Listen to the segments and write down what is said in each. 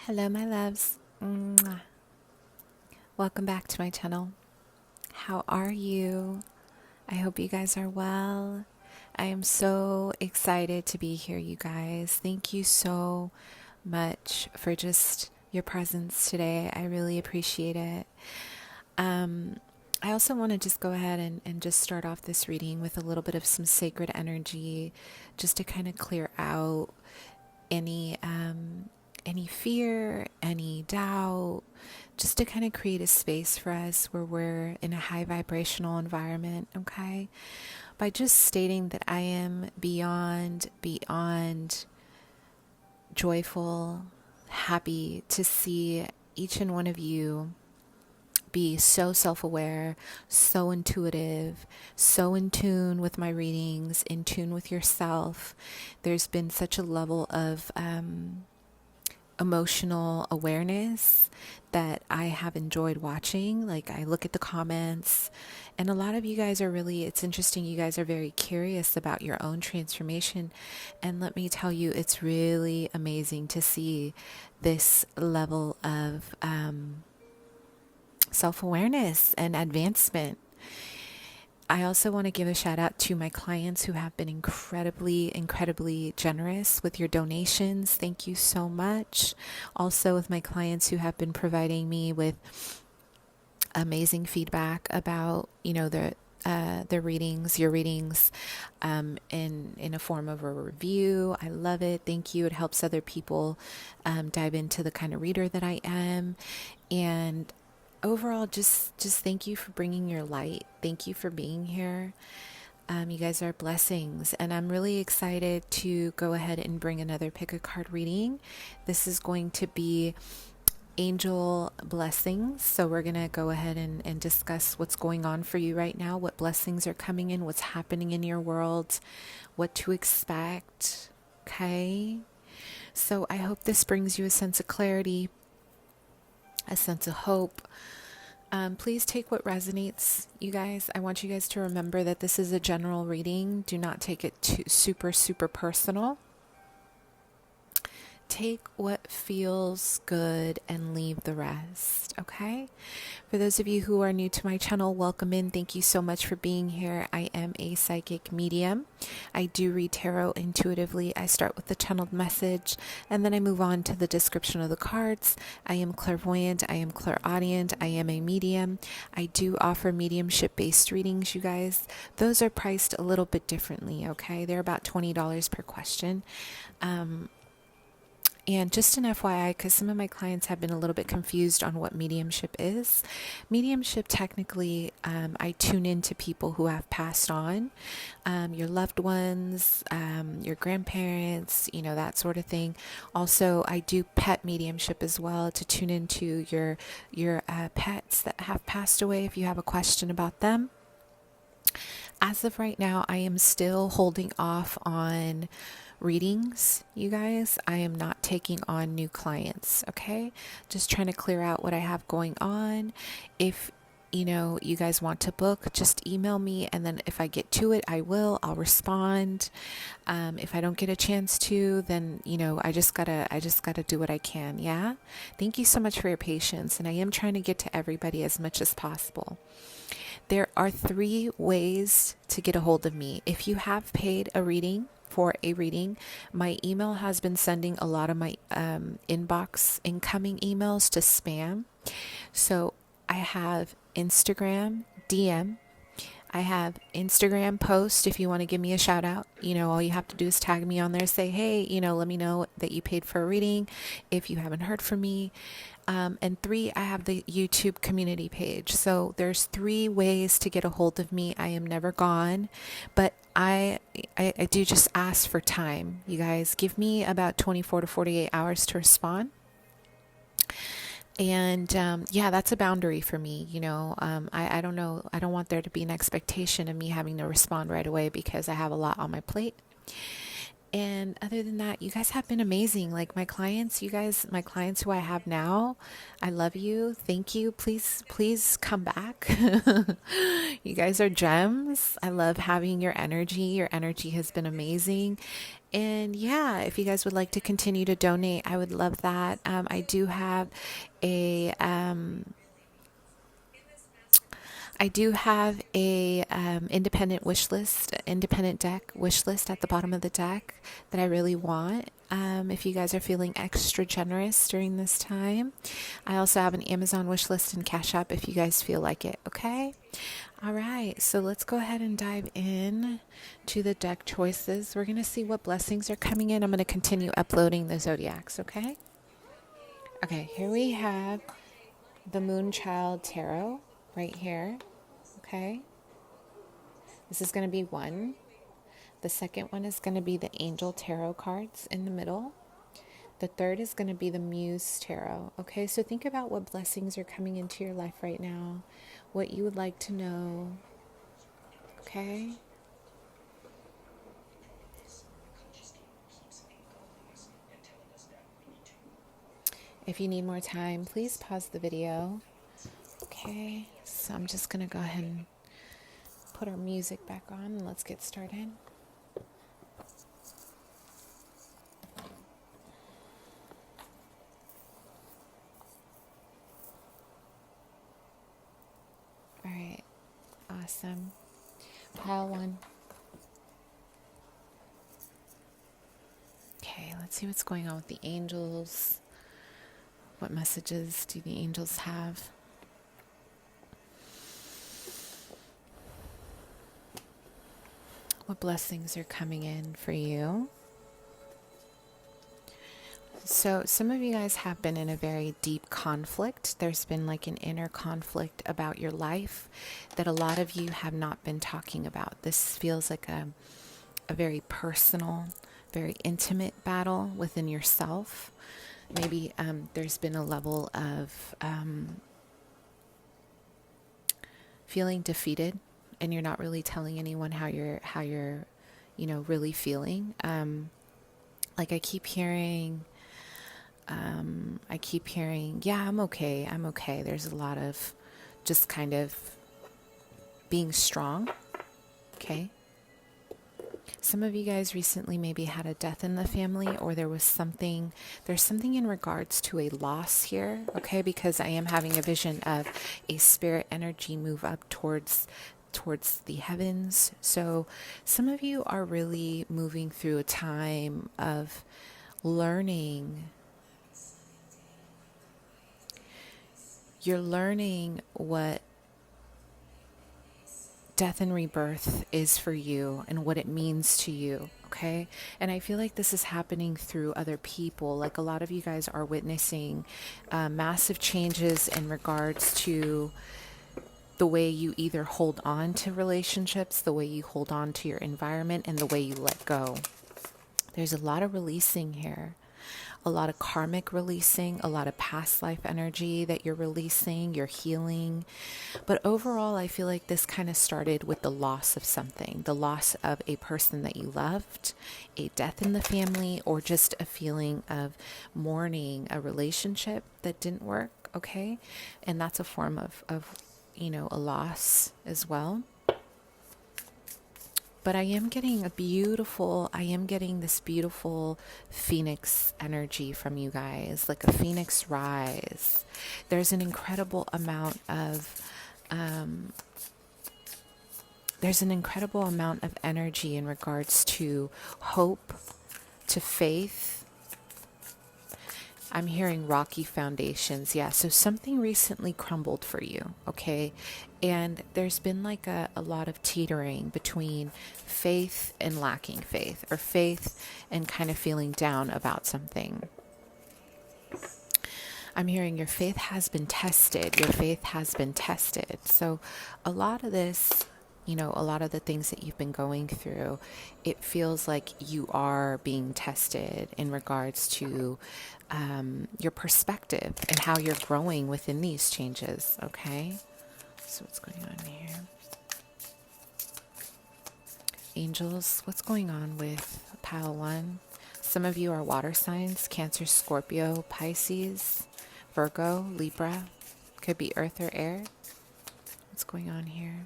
Hello, my loves. Mwah. Welcome back to my channel. How are you? I hope you guys are well. I am so excited to be here, you guys. Thank you so much for just your presence today. I really appreciate it. I also want to just go ahead and just start off this reading with a little bit of some sacred energy, just to kind of clear out any any fear, any doubt, just to kind of create a space for us where we're in a high vibrational environment, okay? By just stating that I am beyond joyful, happy to see each and one of you be so self-aware, so intuitive, so in tune with my readings, in tune with yourself. There's been such a level of emotional awareness that I have enjoyed watching. Like, I look at the comments, and a lot of you guys are really, it's interesting, you guys are very curious about your own transformation. And let me tell you, it's really amazing to see this level of self-awareness and advancement. I also want to give a shout out to my clients who have been incredibly generous with your donations. Thank you so much. Also, with my clients who have been providing me with amazing feedback about, their readings, your readings, in a form of a review. I love it. Thank you. It helps other people dive into the kind of reader that I am. And overall, just thank you for bringing your light. Thank you for being here. You guys are blessings, and I'm really excited to go ahead and bring another pick a card reading. This is going to be angel blessings. So we're going to go ahead and discuss what's going on for you right now, what blessings are coming in, what's happening in your world, what to expect. Okay. So I hope this brings you a sense of clarity, a sense of hope. Please take what resonates, you guys. I want you guys to remember that this is a general reading. Do not take it too super personal. Take what feels good and leave the rest, okay? For those of you who are new to my channel, welcome in. Thank you so much for being here. I am a psychic medium. I do read tarot intuitively. I start with the channeled message, and then I move on to the description of the cards. I am clairvoyant. I am clairaudient. I am a medium. I do offer mediumship-based readings, you guys. Those are priced a little bit differently, okay? They're about $20 per question. And just an FYI, because some of my clients have been a little bit confused on what mediumship is. Mediumship, technically, I tune into people who have passed on, your loved ones, your grandparents, that sort of thing. Also, I do pet mediumship as well, to tune into your pets that have passed away if you have a question about them. As of right now, I am still holding off on readings, you guys. I am not taking on new clients, okay? Just trying to clear out what I have going on. If you guys want to book, just email me, and then if I get to it, I'll respond. If I don't get a chance to, then I just gotta do what I can. Yeah. Thank you so much for your patience, and I am trying to get to everybody as much as possible. There are 3 ways to get a hold of me. If you have paid for a reading, my email has been sending a lot of my inbox incoming emails to spam. So I have Instagram DM. I have Instagram post. If you want to give me a shout out, all you have to do is tag me on there. Say, hey, let me know that you paid for a reading if you haven't heard from me. And 3, I have the YouTube community page. So there's 3 ways to get a hold of me. I am never gone, but I do just ask for time. You guys give me about 24 to 48 hours to respond. And yeah, that's a boundary for me. I don't know. I don't want there to be an expectation of me having to respond right away, because I have a lot on my plate. And other than that, you guys have been amazing. Like my clients, my clients who I have now, I love you. Thank you. Please come back. You guys are gems. I love having your energy. Your energy has been amazing. And yeah, if you guys would like to continue to donate, I would love that. I do have a independent wish list, independent deck wish list at the bottom of the deck that I really want. If you guys are feeling extra generous during this time, I also have an Amazon wish list and Cash App if you guys feel like it. Okay. All right. So let's go ahead and dive in to the deck choices. We're going to see what blessings are coming in. I'm going to continue uploading the zodiacs. Okay. Okay. Here we have the Moonchild Tarot right here. Okay. This is going to be one. The second one is going to be the Angel Tarot cards in the middle. The third is going to be the Muse Tarot. Okay, so think about what blessings are coming into your life right now, what you would like to know. Okay. If you need more time, please pause the video. Okay, so I'm just going to go ahead and put our music back on and let's get started. All right, awesome. Pile one. Okay, let's see what's going on with the angels. What messages do the angels have? What blessings are coming in for you? So some of you guys have been in a very deep conflict. There's been like an inner conflict about your life that a lot of you have not been talking about. This feels like a very personal, very intimate battle within yourself. Maybe there's been a level of feeling defeated, and you're not really telling anyone how you're really feeling. Like I keep hearing, yeah, I'm okay. There's a lot of just kind of being strong. Okay. Some of you guys recently maybe had a death in the family, or there's something in regards to a loss here. Okay. Because I am having a vision of a spirit energy move up towards the heavens. So some of you are really moving through a time of learning. You're learning what death and rebirth is for you and what it means to you. Okay. And I feel like this is happening through other people. Like a lot of you guys are witnessing massive changes in regards to the way you either hold on to relationships, the way you hold on to your environment, and the way you let go. There's a lot of releasing here, a lot of karmic releasing, a lot of past life energy that you're releasing, you're healing. But overall, I feel like this kind of started with the loss of something, the loss of a person that you loved, a death in the family, or just a feeling of mourning a relationship that didn't work. Okay. And that's a form of a loss as well. But I am getting this beautiful phoenix energy from you guys, like a phoenix rise. There's an incredible amount of energy in regards to hope, to faith. I'm hearing rocky foundations. Yeah, so something recently crumbled for you, okay? And there's been like a lot of teetering between faith and lacking faith, or faith and kind of feeling down about something. I'm hearing your faith has been tested. Your faith has been tested. So a lot of this, a lot of the things that you've been going through, it feels like you are being tested in regards to your perspective and how you're growing within these changes. Okay. So what's going on here? Angels, what's going on with pile one. Some of you are water signs: Cancer, Scorpio, Pisces, Virgo, Libra. Could be earth or air. What's going on here?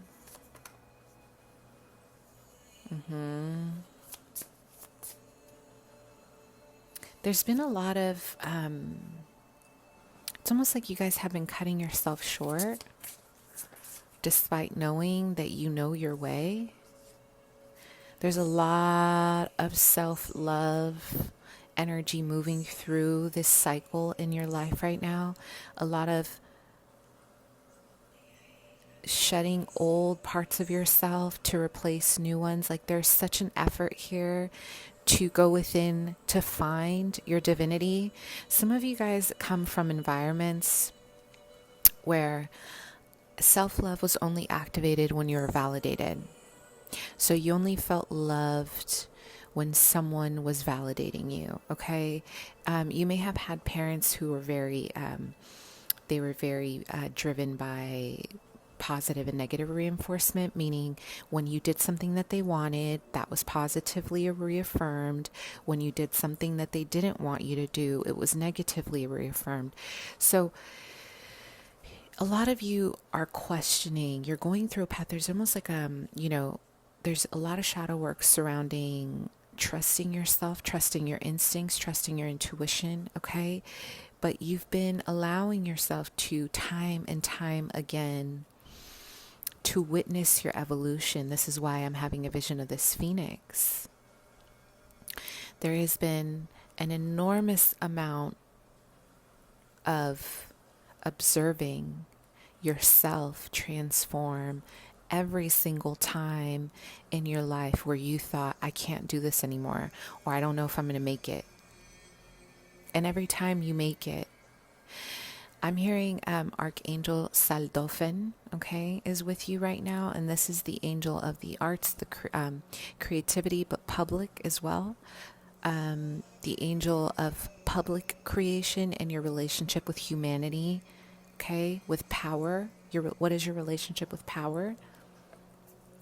There's been a lot of, it's almost like you guys have been cutting yourself short despite knowing that you know your way. There's a lot of self-love energy moving through this cycle in your life right now. A lot of shedding old parts of yourself to replace new ones. Like there's such an effort here to go within to find your divinity. Some of you guys come from environments where self-love was only activated when you were validated. So you only felt loved when someone was validating you, okay? You may have had parents who were very driven by positive and negative reinforcement, meaning when you did something that they wanted, that was positively reaffirmed. When you did something that they didn't want you to do, it was negatively reaffirmed. So a lot of you are questioning, you're going through a path. There's almost like, there's a lot of shadow work surrounding trusting yourself, trusting your instincts, trusting your intuition, okay? But you've been allowing yourself to time and time again to witness your evolution. This is why I'm having a vision of this phoenix. There has been an enormous amount of observing yourself transform every single time in your life where you thought, I can't do this anymore, or I don't know if I'm going to make it. And every time you make it, I'm hearing Archangel Saldofin, okay, is with you right now. And this is the angel of the arts, the creativity, but public as well. The angel of public creation and your relationship with humanity, okay, with power. What is your relationship with power?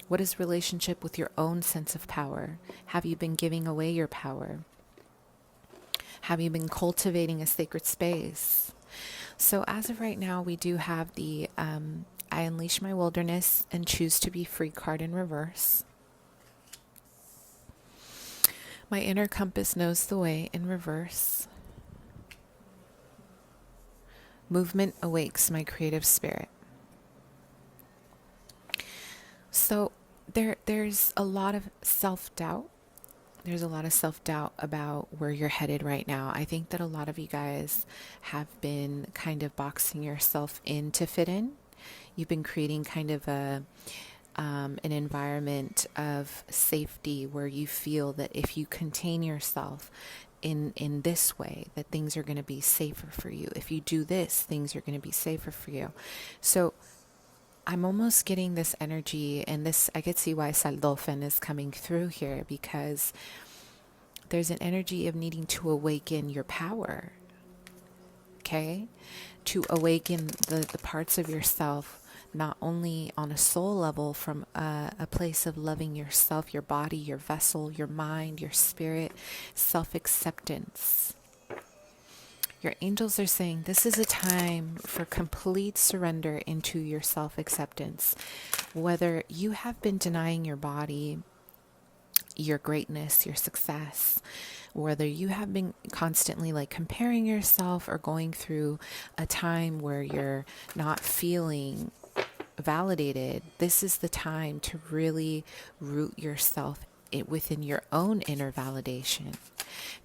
What is relationship with your own sense of power? Have you been giving away your power? Have you been cultivating a sacred space? So as of right now, we do have the I unleash my wilderness and choose to be free card in reverse. My inner compass knows the way in reverse. Movement awakes my creative spirit. So there's a lot of self-doubt. There's a lot of self-doubt about where you're headed right now. I think that a lot of you guys have been kind of boxing yourself in to fit in. You've been creating kind of an environment of safety where you feel that if you contain yourself in this way, that things are going to be safer for you. If you do this, things are going to be safer for you. So I'm almost getting this energy, and this, I could see why Saldofin is coming through here, because there's an energy of needing to awaken your power, okay? To awaken the parts of yourself, not only on a soul level from a place of loving yourself, your body, your vessel, your mind, your spirit, self-acceptance. Your angels are saying this is a time for complete surrender into your self-acceptance. Whether you have been denying your body, your greatness, your success, whether you have been constantly like comparing yourself or going through a time where you're not feeling validated, this is the time to really root yourself within your own inner validation,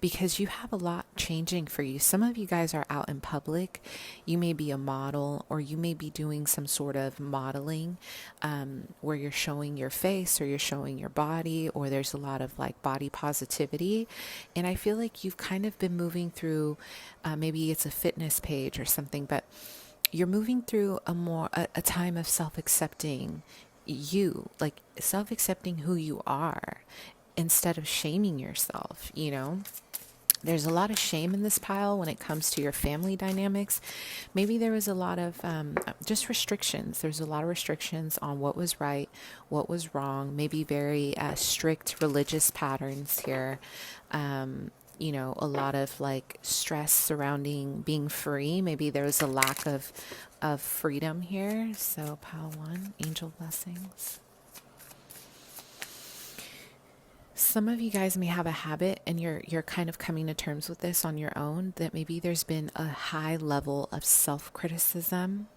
because you have a lot changing for you. Some of you guys are out in public. You may be a model, or you may be doing some sort of modeling where you're showing your face or you're showing your body, or there's a lot of like body positivity. And I feel like you've kind of been moving through, maybe it's a fitness page or something, but you're moving through a time of self-accepting you, like self-accepting who you are instead of shaming yourself, There's a lot of shame in this pile when it comes to your family dynamics. Maybe there was a lot of just restrictions. There's a lot of restrictions on what was right, what was wrong, maybe very strict religious patterns here. A lot of like stress surrounding being free. Maybe there was a lack of freedom here. So, pile one, angel blessings. Some of you guys may have a habit, and you're kind of coming to terms with this on your own, that maybe there's been a high level of self-criticism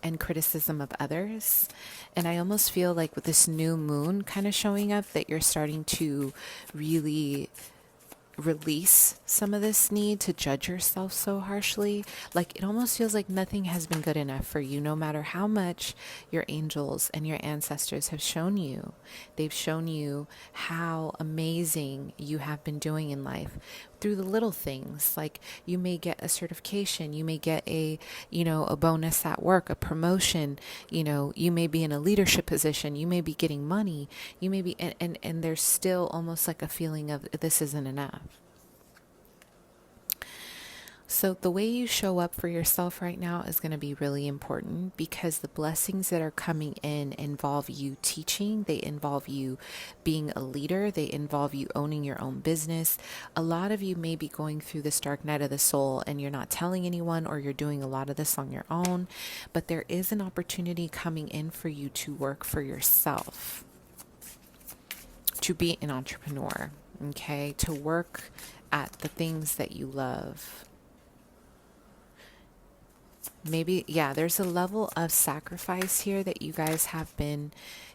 and criticism of others. And I almost feel like with this new moon kind of showing up that you're starting to really release some of this need to judge yourself so harshly. Like it almost feels like nothing has been good enough for you, no matter how much your angels and your ancestors have shown you. They've shown you how amazing you have been doing in life through the little things. Like you may get a certification, you may get a bonus at work, a promotion, you may be in a leadership position, you may be getting money, you may be, and there's still almost like a feeling of this isn't enough. So the way you show up for yourself right now is going to be really important, because the blessings that are coming in involve you teaching, they involve you being a leader, they involve you owning your own business. A lot of you may be going through this dark night of the soul and you're not telling anyone, or you're doing a lot of this on your own, but there is an opportunity coming in for you to work for yourself, to be an entrepreneur, okay, to work at the things that you love. Maybe, yeah, there's a level of sacrifice here that you guys have been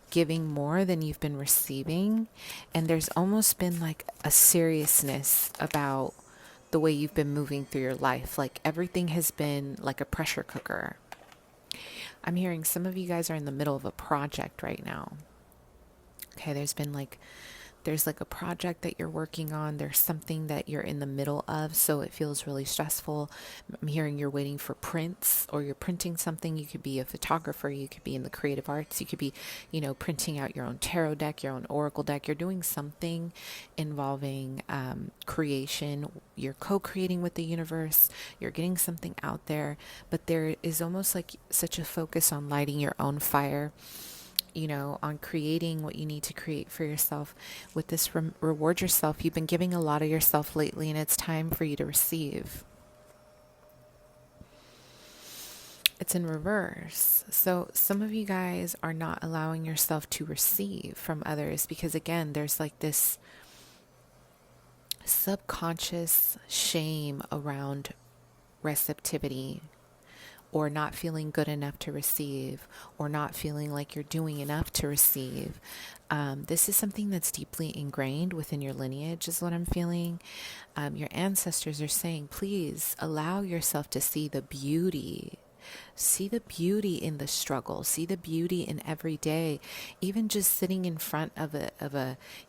giving more than you've been receiving. And there's almost been like a seriousness about the way you've been moving through your life. Like everything has been like a pressure cooker. I'm hearing some of you guys are in the middle of a project right now. Okay, there's like a project that you're working on. There's something that you're in the middle of, so it feels really stressful. I'm hearing you're waiting for prints, or you're printing something. You could be a photographer, you could be in the creative arts, you could be, printing out your own tarot deck, your own oracle deck. You're doing something involving creation. You're co-creating with the universe. You're getting something out there, but there is almost like such a focus on lighting your own fire, on creating what you need to create for yourself. With this, reward yourself. You've been giving a lot of yourself lately, and it's time for you to receive. It's in reverse. So some of you guys are not allowing yourself to receive from others, because again, there's like this subconscious shame around receptivity, or not feeling good enough to receive, or not feeling like you're doing enough to receive. This is something that's deeply ingrained within your lineage, is what I'm feeling. Your ancestors are saying, please allow yourself to see the beauty. See the beauty in the struggle. See the beauty in every day. Even just sitting in front of a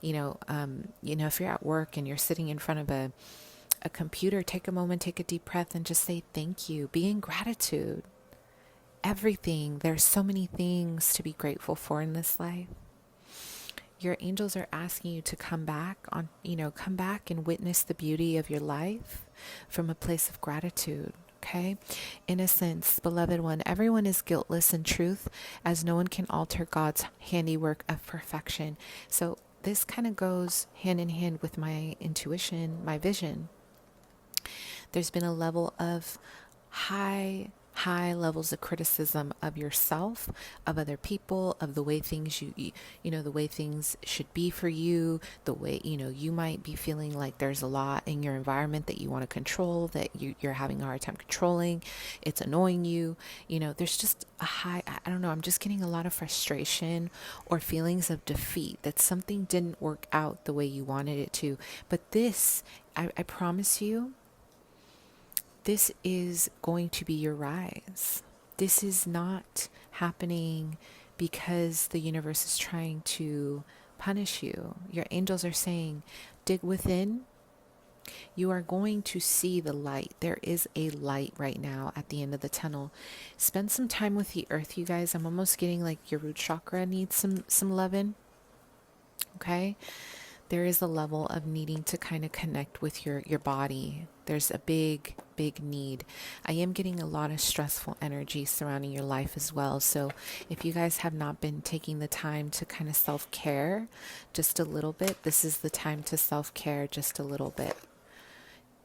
if you're at work and you're sitting in front of a computer, take a moment, take a deep breath, and just say thank you. Be in gratitude. Everything. There's so many things to be grateful for in this life. Your angels are asking you to come back and witness the beauty of your life from a place of gratitude. Okay? Innocence, beloved one, everyone is guiltless in truth, as no one can alter God's handiwork of perfection. So this kind of goes hand in hand with my intuition, my vision. There's been a level of high levels of criticism of yourself, of other people, of the way things the way things should be for you, the way, you might be feeling like there's a lot in your environment that you want to control, that you're having a hard time controlling. It's annoying you. There's just I don't know, I'm just getting a lot of frustration or feelings of defeat that something didn't work out the way you wanted it to. But this, I promise you, this is going to be your rise. This is not happening because the universe is trying to punish you. Your angels are saying, dig within. You are going to see the light. There is a light right now at the end of the tunnel. Spend some time with the earth, you guys. I'm almost getting like your root chakra needs some loving. Okay? there is a level of needing to kind of connect with your body. There's a big need. I am getting a lot of stressful energy surrounding your life as well. So if you guys have not been taking the time to kind of self-care just a little bit, this is the time to self-care just a little bit.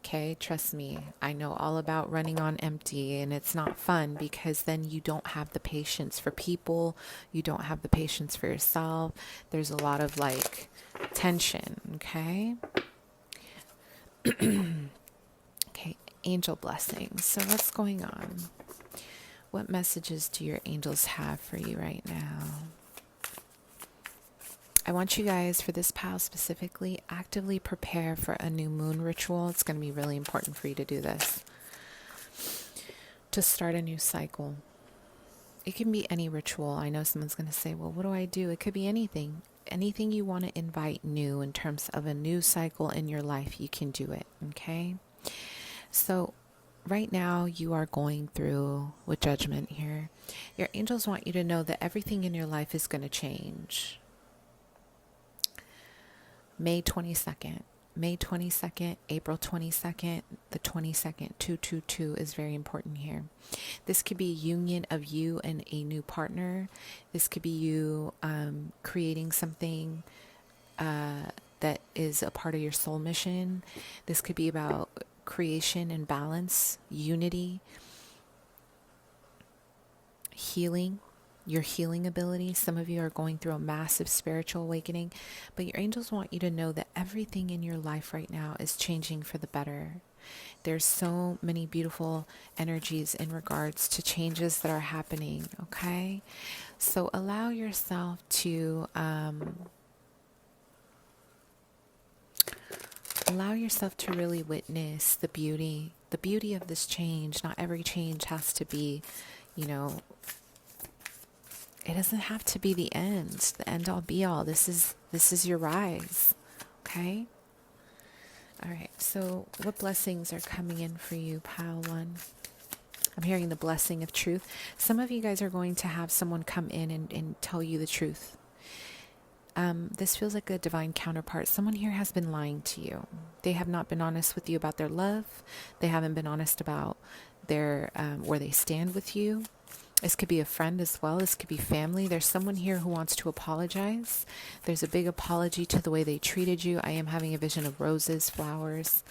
Okay, trust me, I know all about running on empty, and it's not fun because then you don't have the patience for people, you don't have the patience for yourself. There's a lot of like tension, okay? Okay, angel blessings. So what's going on? What messages do your angels have for you right now? I want you guys, for this pile specifically, actively prepare for a new moon ritual. It's going to be really important for you to do this. To start a new cycle. It can be any ritual. I know someone's going to say, well, what do I do? It could be anything. Anything you want to invite new in terms of a new cycle in your life, you can do it, okay? So right now you are going through with judgment here. Your angels want you to know that everything in your life is going to change. May 22nd, April 22nd, the 22nd, 222 is very important here. This could be a union of you and a new partner. This could be you creating something that is a part of your soul mission. This could be about creation and balance, unity, healing. Your healing ability. Some of you are going through a massive spiritual awakening, but your angels want you to know that everything in your life right now is changing for the better. There's so many beautiful energies in regards to changes that are happening, okay? So allow yourself to really witness the beauty of this change. Not every change has to be, it doesn't have to be the end all be all. This is your rise. Okay? All right. So what blessings are coming in for you, pile one? I'm hearing the blessing of truth. Some of you guys are going to have someone come in and tell you the truth. This feels like a divine counterpart. Someone here has been lying to you. They have not been honest with you about their love. They haven't been honest about their where they stand with you. This could be a friend as well. This could be family. There's someone here who wants to apologize. There's a big apology to the way they treated you. I am having a vision of roses, flowers.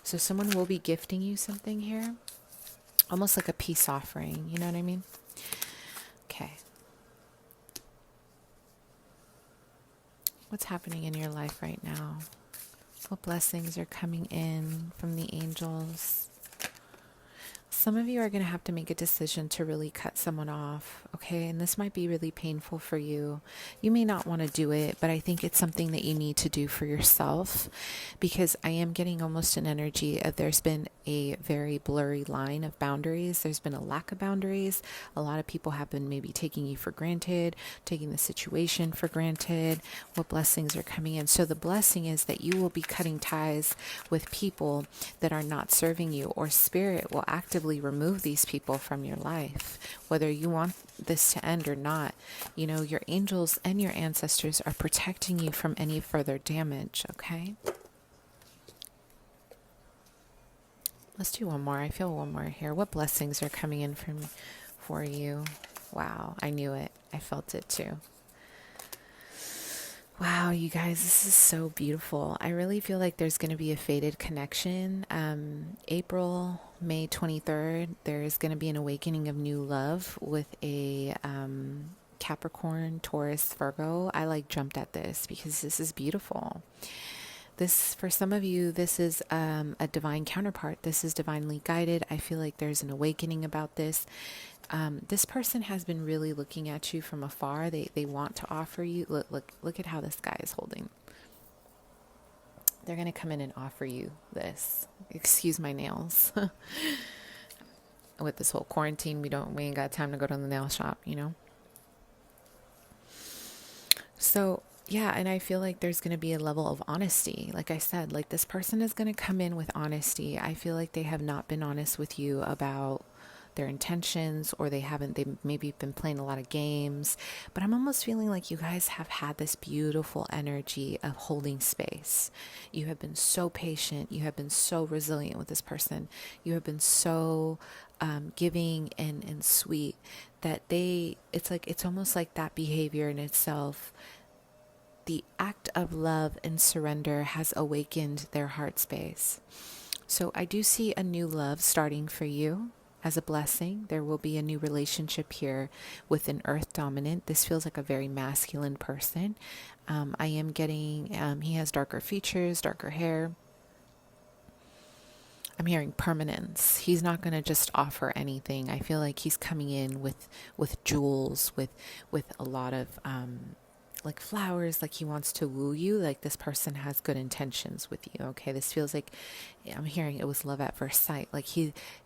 So someone will be gifting you something here. Almost like a peace offering. You know what I mean? Okay. What's happening in your life right now? What blessings are coming in from the angels? Some of you are going to have to make a decision to really cut someone off, okay? And this might be really painful for you. You may not want to do it, but I think it's something that you need to do for yourself, because I am getting almost an energy of there's been a very blurry line of boundaries. There's been a lack of boundaries. A lot of people have been maybe taking you for granted, taking the situation for granted. What blessings are coming in? So the blessing is that you will be cutting ties with people that are not serving you, or spirit will actively remove these people from your life, whether you want this to end or not. Your angels and your ancestors are protecting you from any further damage, okay? Let's do one more. I feel one more here. What blessings are coming in for you? Wow, I knew it. I felt it too. Wow, you guys, this is so beautiful. I really feel like there's going to be a fated connection. April, May 23rd, there is going to be an awakening of new love with a Capricorn, Taurus, Virgo. I jumped at this because this is beautiful. This, for some of you, this is a divine counterpart. This is divinely guided. I feel like there's an awakening about this. This person has been really looking at you from afar. They want to offer you. Look at how this guy is holding. They're going to come in and offer you this. Excuse my nails. With this whole quarantine, we ain't got time to go to the nail shop, So yeah, and I feel like there's going to be a level of honesty. Like I said, this person is going to come in with honesty. I feel like they have not been honest with you about their intentions, or they maybe been playing a lot of games. But I'm almost feeling like you guys have had this beautiful energy of holding space. You have been so patient. You have been so resilient with this person. You have been so giving and sweet that it's almost like that behavior in itself, the act of love and surrender has awakened their heart space. So I do see a new love starting for you as a blessing. There will be a new relationship here with an earth dominant. This feels like a very masculine person. I am getting, he has darker features, darker hair. I'm hearing permanence. He's not going to just offer anything. I feel like he's coming in with jewels, with a lot of like flowers, like he wants to woo you, like this person has good intentions with you. Okay, this feels like, I'm hearing it was love at first sight. Like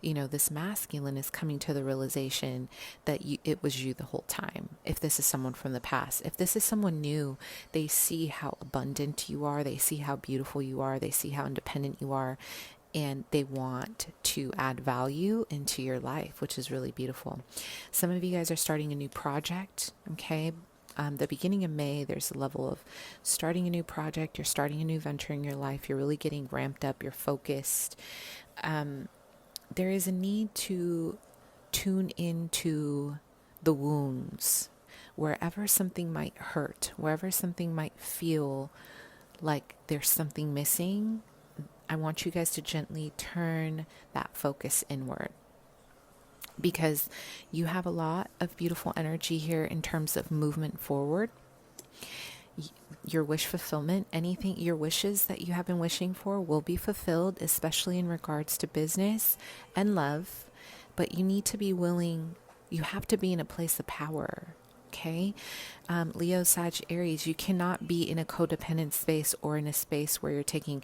this masculine is coming to the realization that it was you the whole time. If this is someone from the past, if this is someone new, they see how abundant you are, they see how beautiful you are, they see how independent you are, and they want to add value into your life, which is really beautiful. Some of you guys are starting a new project, okay? The beginning of May, there's a level of starting a new project. You're starting a new venture in your life. You're really getting ramped up. You're focused. There is a need to tune into the wounds. Wherever something might hurt, wherever something might feel like there's something missing, I want you guys to gently turn that focus inward. Because you have a lot of beautiful energy here in terms of movement forward. Your wish fulfillment, your wishes that you have been wishing for will be fulfilled, especially in regards to business and love. But you need to be willing, you have to be in a place of power. Okay, Leo, Sag, Aries, you cannot be in a codependent space or in a space where you're taking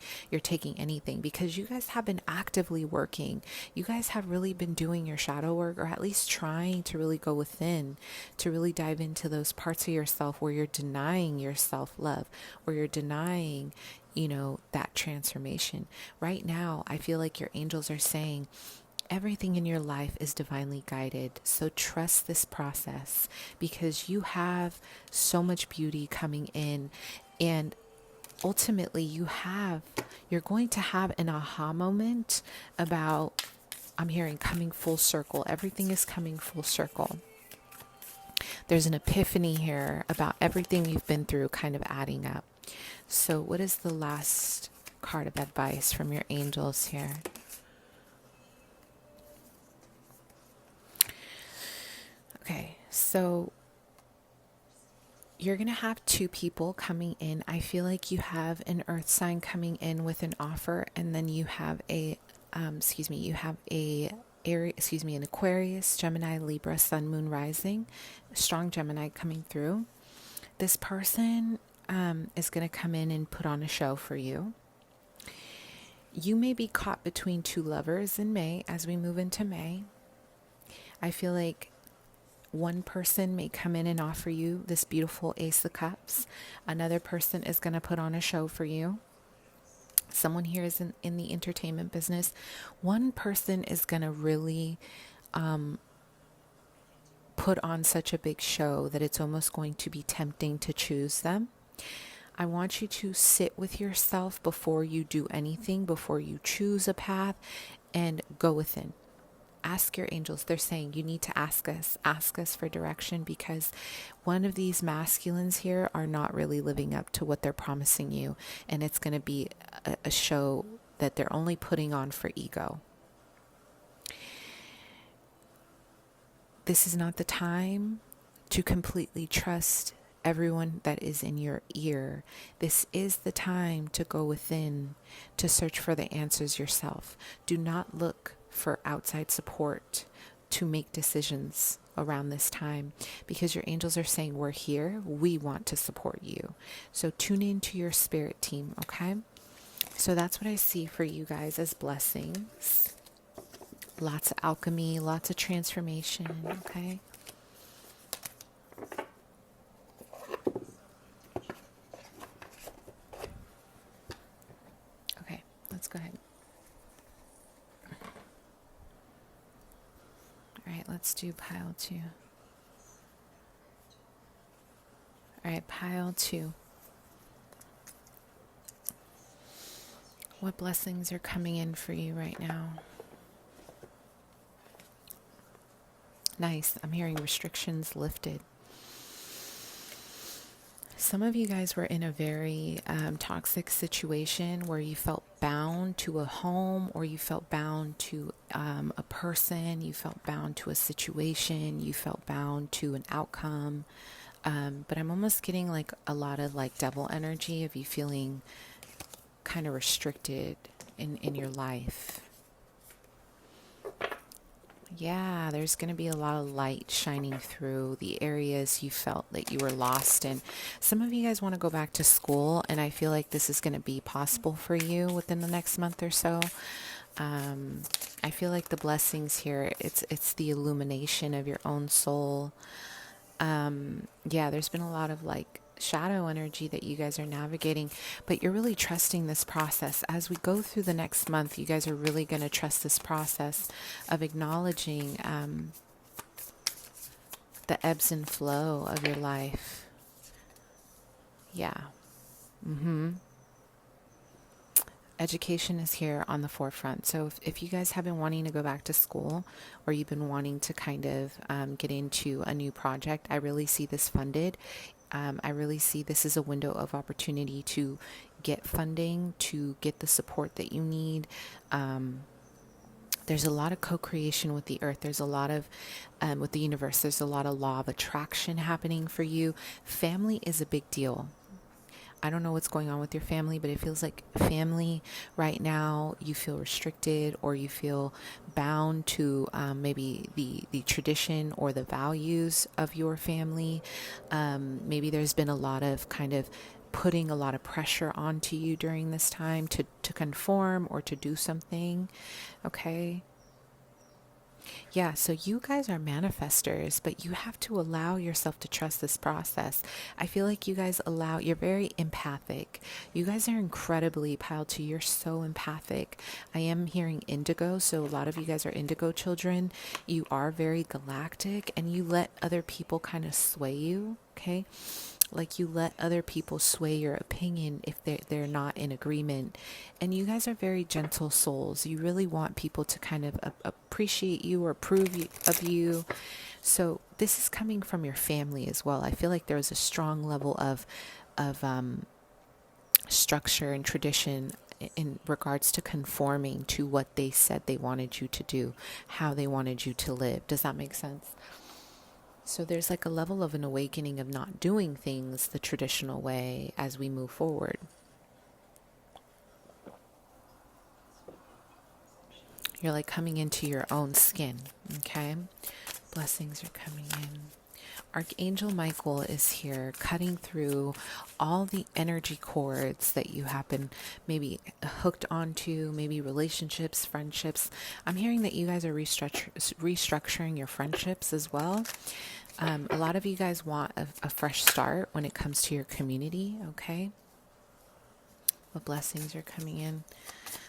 anything, because you guys have been actively working. You guys have really been doing your shadow work, or at least trying to really go within, to really dive into those parts of yourself where you're denying your self-love, where you're denying, that transformation. Right now, I feel like your angels are saying, everything in your life is divinely guided. So trust this process, because you have so much beauty coming in, and ultimately you're going to have an aha moment about, I'm hearing, coming full circle. Everything is coming full circle. There's an epiphany here about everything you've been through kind of adding up. So what is the last card of advice from your angels here? Okay, so you're going to have two people coming in. I feel like you have an earth sign coming in with an offer, and then you have an Aquarius, Gemini, Libra, Sun, Moon, Rising, strong Gemini coming through. This person is going to come in and put on a show for you. You may be caught between two lovers in May as we move into May. I feel like one person may come in and offer you this beautiful Ace of Cups. Another person is going to put on a show for you. Someone here is in the entertainment business. One person is going to really put on such a big show that it's almost going to be tempting to choose them. I want you to sit with yourself before you do anything, before you choose a path, and go within. Ask your angels. They're saying you need to ask us for direction, because one of these masculines here are not really living up to what they're promising you, and it's going to be a show that they're only putting on for ego. This is not the time to completely trust everyone that is in your ear. This is the time to go within, to search for the answers yourself. Do not look for outside support to make decisions around this time, because your angels are saying, we're here, we want to support you. So tune into your spirit team, okay? So that's what I see for you guys as blessings. Lots of alchemy, lots of transformation, okay? Okay, let's go ahead. right, let's do pile 2. All right, pile 2. What blessings are coming in for you right now? Nice. I'm hearing restrictions lifted. Some of you guys were in a very toxic situation where you felt bound to a home, or you felt bound to a person, you felt bound to a situation, you felt bound to an outcome. But I'm almost getting like a lot of like devil energy of you feeling kind of restricted in your life. Yeah, there's going to be a lot of light shining through the areas you felt that you were lost in. Some of you guys want to go back to school, and I feel like this is going to be possible for you within the next month or so. I feel like the blessings here, it's the illumination of your own soul. Yeah, there's been a lot of like shadow energy that you guys are navigating, but you're really trusting this process. As we go through the next month, you guys are really going to trust this process of acknowledging the ebbs and flow of your life. Yeah. Education is here on the forefront. So if you guys have been wanting to go back to school, or you've been wanting to kind of get into a new project, I really see this funded. I really see this as a window of opportunity to get funding, to get the support that you need. There's a lot of co-creation with the earth. There's a lot of, with the universe, there's a lot of law of attraction happening for you. Family is a big deal. I don't know what's going on with your family, but it feels like family right now, you feel restricted, or you feel bound to maybe the tradition or the values of your family. Maybe there's been a lot of kind of putting a lot of pressure onto you during this time to conform or to do something. Okay. Yeah, so you guys are manifestors, but you have to allow yourself to trust this process. I feel like you guys you're very empathic. You guys are incredibly, pile 2, you're so empathic. I am hearing indigo, so a lot of you guys are indigo children. You are very galactic, and you let other people kind of sway you, okay? Like you let other people sway your opinion if they're not in agreement. And you guys are very gentle souls. You really want people to kind of appreciate you or approve of you. So this is coming from your family as well. I feel like there was a strong level of structure and tradition in regards to conforming to what they said they wanted you to do, how they wanted you to live. Does that make sense? So there's like a level of an awakening of not doing things the traditional way as we move forward. You're like coming into your own skin, okay? Blessings are coming in. Archangel Michael is here cutting through all the energy cords that you have been maybe hooked onto, maybe relationships, friendships. I'm hearing that you guys are restructuring your friendships as well. A lot of you guys want a fresh start when it comes to your community, okay? What blessings are coming in?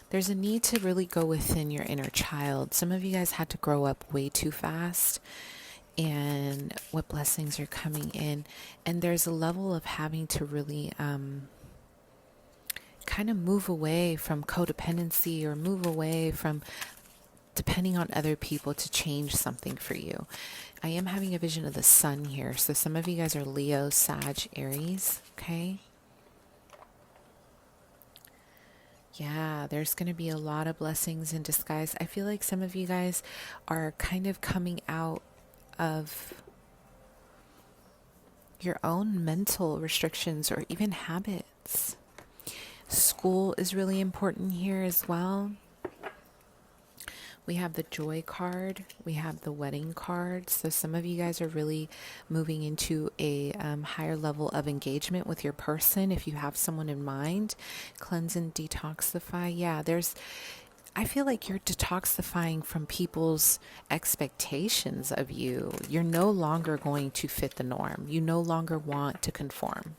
There's a need to really go within your inner child. Some of you guys had to grow up way too fast. And what blessings are coming in? And there's a level of having to really kind of move away from codependency, or move away from depending on other people to change something for you. I am having a vision of the sun here. So some of you guys are Leo, Sag, Aries, okay? Yeah, there's going to be a lot of blessings in disguise. I feel like some of you guys are kind of coming out of your own mental restrictions or even habits. School is really important here as well. We have the joy card. We have the wedding card. So some of you guys are really moving into a higher level of engagement with your person. If you have someone in mind, cleanse and detoxify. Yeah, I feel like you're detoxifying from people's expectations of you. You're no longer going to fit the norm. You no longer want to conform.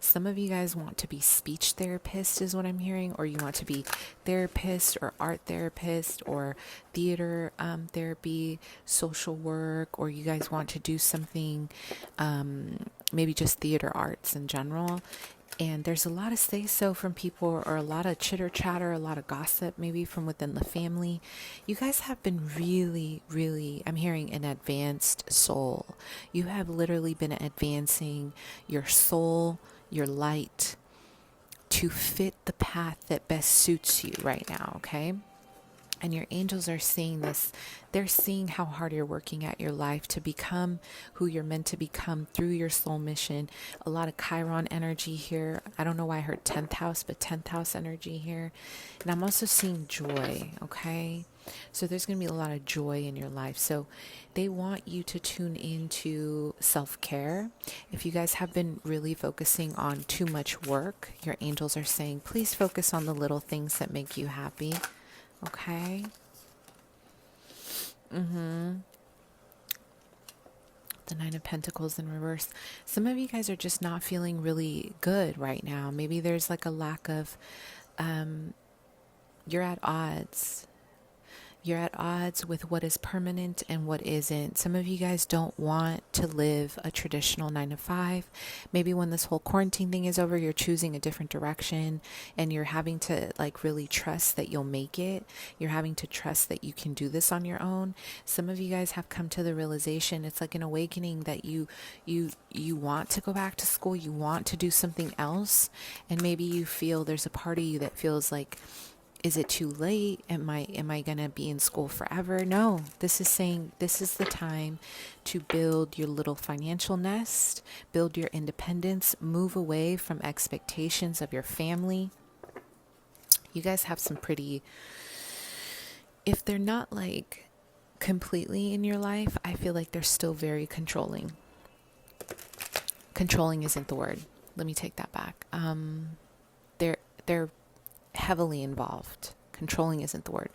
Some of you guys want to be speech therapist is what I'm hearing, or you want to be therapist or art therapist or theater therapy, social work, or you guys want to do something, maybe just theater arts in general. And there's a lot of say so from people, or a lot of chitter chatter, a lot of gossip, maybe from within the family. You guys have been really, really, I'm hearing an advanced soul. You have literally been advancing your soul, your light, to fit the path that best suits you right now, okay? And your angels are seeing this. They're seeing how hard you're working at your life to become who you're meant to become through your soul mission. A lot of Chiron energy here. I don't know why I heard 10th house, but 10th house energy here. And I'm also seeing joy, okay? So there's going to be a lot of joy in your life. So they want you to tune into self-care. If you guys have been really focusing on too much work, your angels are saying, please focus on the little things that make you happy. Okay. The Nine of Pentacles in reverse. Some of you guys are just not feeling really good right now. Maybe there's like a lack of, you're at odds. You're at odds with what is permanent and what isn't. Some of you guys don't want to live a traditional 9 to 5. Maybe when this whole quarantine thing is over, you're choosing a different direction and you're having to like really trust that you'll make it. You're having to trust that you can do this on your own. Some of you guys have come to the realization, it's like an awakening that you want to go back to school, you want to do something else, and maybe you feel there's a part of you that feels like, is it too late? Am I going to be in school forever? No, this is saying this is the time to build your little financial nest, build your independence, move away from expectations of your family. You guys have some pretty, if they're not like completely in your life, I feel like they're still very controlling. Controlling isn't the word. Let me take that back. They're heavily involved. Controlling isn't the word.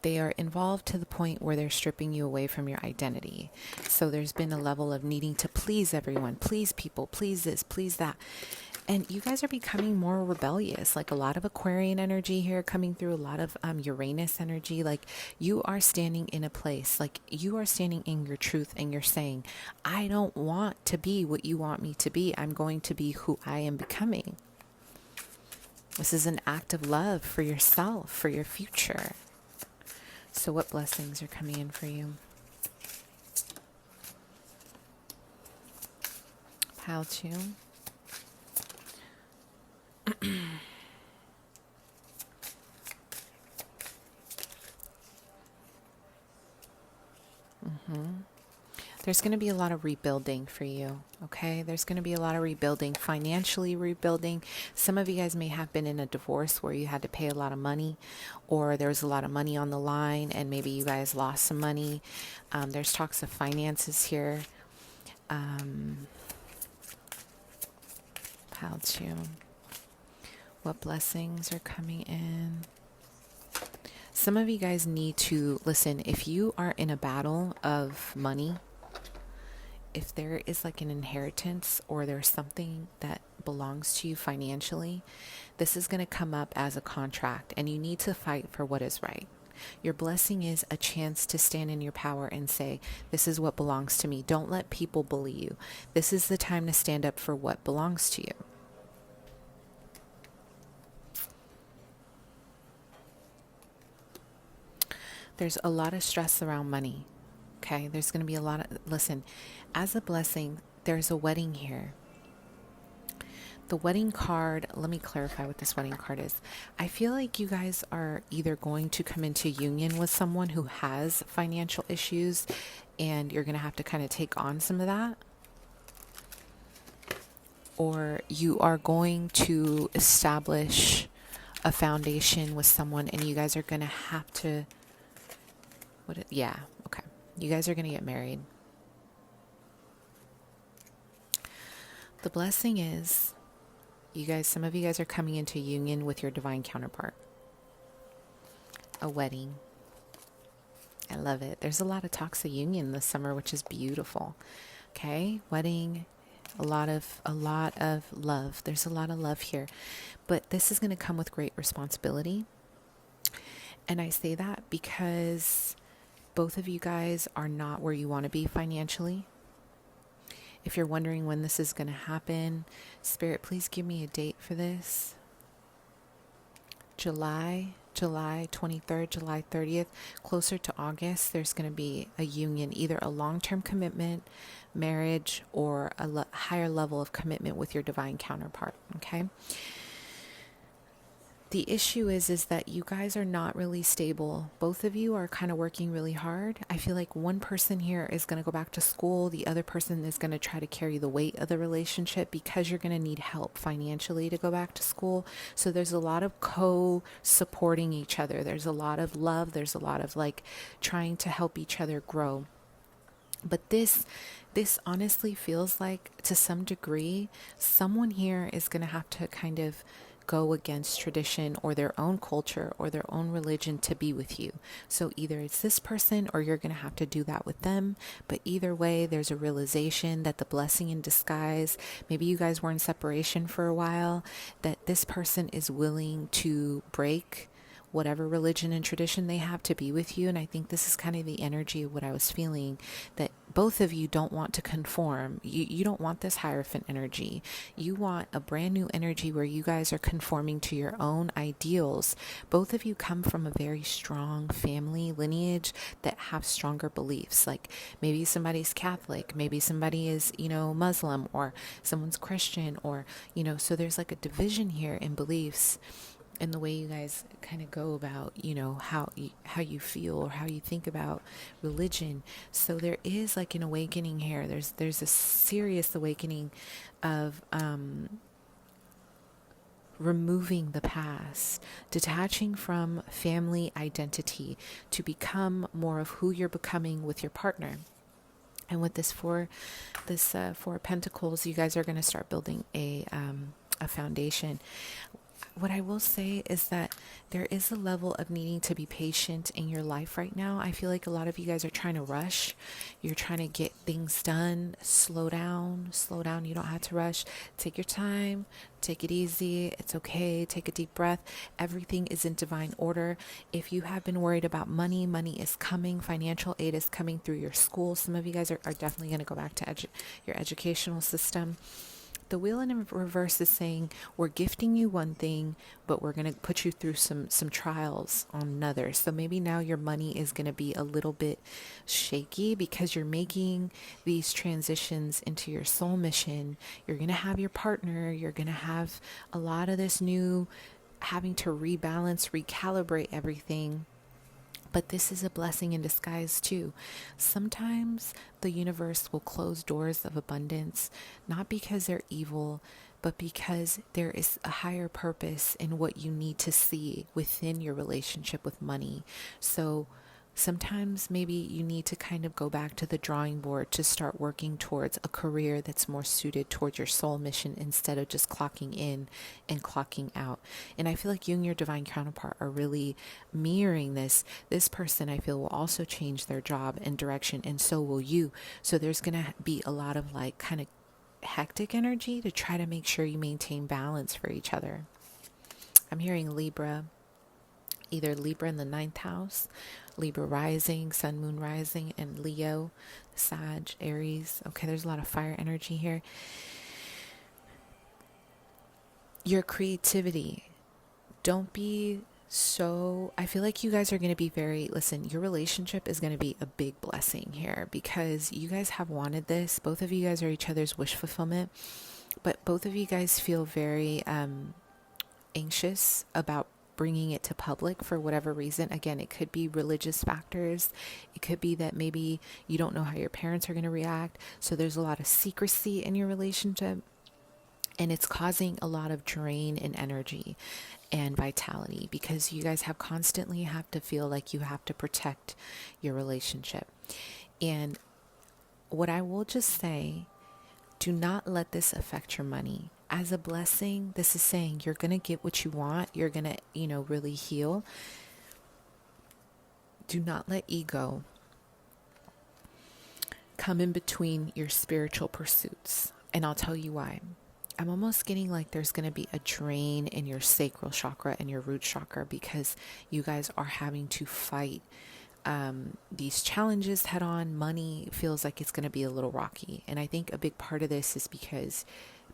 They are involved to the point where they're stripping you away from your identity. So there's been a level of needing to please everyone, please people, please this, please that. And you guys are becoming more rebellious, like a lot of Aquarian energy here coming through, a lot of Uranus energy. Like you are standing in a place, like you are standing in your truth and you're saying, I don't want to be what you want me to be. I'm going to be who I am becoming. This is an act of love for yourself, for your future. So what blessings are coming in for you? Pile 2. There's going to be a lot of rebuilding for you, okay? There's going to be a lot of rebuilding, financially rebuilding. Some of you guys may have been in a divorce where you had to pay a lot of money, or there was a lot of money on the line and maybe you guys lost some money. There's talks of finances here. Pile 2. What blessings are coming in? Some of you guys need to listen. If you are in a battle of money, if there is like an inheritance or there's something that belongs to you financially, this is going to come up as a contract and you need to fight for what is right. Your blessing is a chance to stand in your power and say, this is what belongs to me. Don't let people bully you. This is the time to stand up for what belongs to you. There's a lot of stress around money. Okay, there's going to be a lot of, listen, as a blessing, there's a wedding here. The wedding card, let me clarify what this wedding card is. I feel like you guys are either going to come into union with someone who has financial issues and you're going to have to kind of take on some of that. Or you are going to establish a foundation with someone and you guys are going to have to, yeah, okay. You guys are going to get married. The blessing is, you guys, some of you guys are coming into union with your divine counterpart. A wedding. I love it. There's a lot of talks of union this summer, which is beautiful. Okay, wedding, a lot of love. There's a lot of love here, but this is going to come with great responsibility. And I say that because both of you guys are not where you want to be financially. If you're wondering when this is going to happen, Spirit, please give me a date for this. July 23rd, July 30th, closer to August, there's going to be a union, either a long-term commitment, marriage, or a higher level of commitment with your divine counterpart, okay? The issue is that you guys are not really stable. Both of you are kind of working really hard. I feel like one person here is going to go back to school. The other person is going to try to carry the weight of the relationship because you're going to need help financially to go back to school. So there's a lot of co-supporting each other. There's a lot of love. There's a lot of like trying to help each other grow. But this honestly feels like, to some degree, someone here is going to have to kind of go against tradition or their own culture or their own religion to be with you. So either it's this person or you're going to have to do that with them. But either way, there's a realization that the blessing in disguise, maybe you guys were in separation for a while, that this person is willing to break whatever religion and tradition they have to be with you. And I think this is kind of the energy of what I was feeling, that both of you don't want to conform. You don't want this Hierophant energy. You want a brand new energy where you guys are conforming to your own ideals. Both of you come from a very strong family lineage that have stronger beliefs. Like maybe somebody's Catholic, maybe somebody is, Muslim, or someone's Christian, or, so there's like a division here in beliefs. And the way you guys kind of go about, how you feel or how you think about religion. So there is like an awakening here. There's a serious awakening of removing the past, detaching from family identity to become more of who you're becoming with your partner. And with this four of Pentacles, you guys are going to start building a foundation. What I will say is that there is a level of needing to be patient in your life right now. I feel like a lot of you guys are trying to rush. You're trying to get things done. Slow down. You don't have to rush. Take your time. Take it easy. It's okay. Take a deep breath. Everything is in divine order. If you have been worried about money is coming. Financial aid is coming through your school. Some of you guys are definitely going to go back to your educational system. The wheel in reverse is saying, we're gifting you one thing, but we're going to put you through some trials on another. So maybe now your money is going to be a little bit shaky because you're making these transitions into your soul mission. You're going to have your partner. You're going to have a lot of this new having to rebalance, recalibrate everything. But this is a blessing in disguise too. Sometimes the universe will close doors of abundance, not because they're evil, but because there is a higher purpose in what you need to see within your relationship with money. So sometimes maybe you need to kind of go back to the drawing board to start working towards a career that's more suited towards your soul mission instead of just clocking in and clocking out. And I feel like you and your divine counterpart are really mirroring this. This person, I feel, will also change their job and direction, and so will you. So there's going to be a lot of like kind of hectic energy to try to make sure you maintain balance for each other. I'm hearing Libra. Either Libra in the 9th house, Libra rising, Sun, Moon rising, and Leo, Sag, Aries. Okay, there's a lot of fire energy here. Your creativity. Don't be so... I feel like you guys are going to be very... Listen, your relationship is going to be a big blessing here because you guys have wanted this. Both of you guys are each other's wish fulfillment, but both of you guys feel very anxious about bringing it to public for whatever reason. Again, it could be religious factors. It could be that maybe you don't know how your parents are going to react. So there's a lot of secrecy in your relationship, and it's causing a lot of drain in energy and vitality because you guys constantly have to feel like you have to protect your relationship. And what I will just say, do not let this affect your money. As a blessing, this is saying you're going to get what you want. You're going to, really heal. Do not let ego come in between your spiritual pursuits. And I'll tell you why. I'm almost getting like there's going to be a drain in your sacral chakra and your root chakra because you guys are having to fight these challenges head on. Money feels like it's going to be a little rocky. And I think a big part of this is because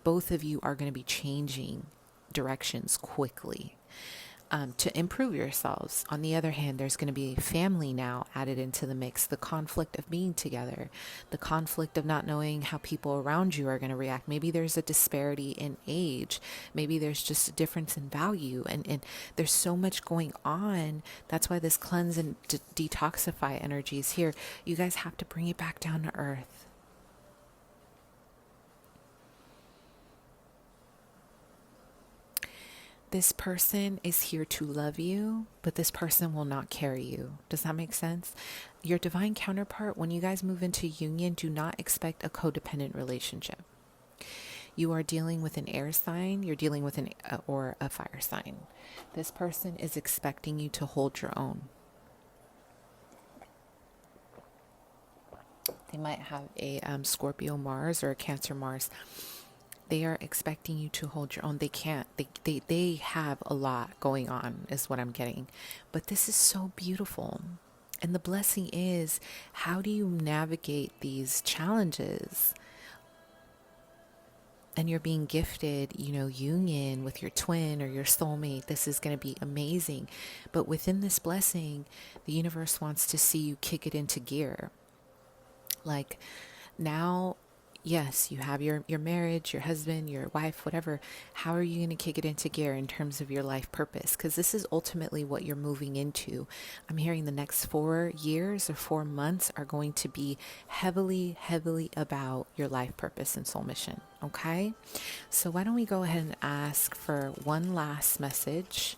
both of you are going to be changing directions quickly to improve yourselves. On the other hand, there's going to be family now added into the mix, the conflict of being together, the conflict of not knowing how people around you are going to react. Maybe there's a disparity in age. Maybe there's just a difference in value. And there's so much going on. That's why this cleanse and detoxify energy is here. You guys have to bring it back down to earth. This person is here to love you, but this person will not carry you. Does that make sense? Your divine counterpart, when you guys move into union, do not expect a codependent relationship. You are dealing with an air sign, you're dealing with or a fire sign. This person is expecting you to hold your own. They might have a Scorpio Mars or a Cancer Mars. They are expecting you to hold your own. They can't. They have a lot going on, is what I'm getting. But this is so beautiful. And the blessing is, how do you navigate these challenges? And you're being gifted, union with your twin or your soulmate. This is going to be amazing. But within this blessing, the universe wants to see you kick it into gear. Like now, yes, you have your marriage, your husband, your wife, whatever. How are you going to kick it into gear in terms of your life purpose? Because this is ultimately what you're moving into. I'm hearing the next 4 years or 4 months are going to be heavily, heavily about your life purpose and soul mission. Okay? So why don't we go ahead and ask for one last message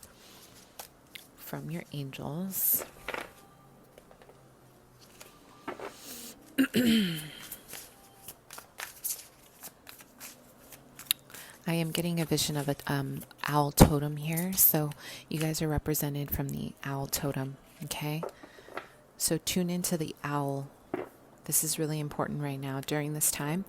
from your angels. I am getting a vision of an owl totem here. So you guys are represented from the owl totem. Okay. So tune into the owl. This is really important right now during this time.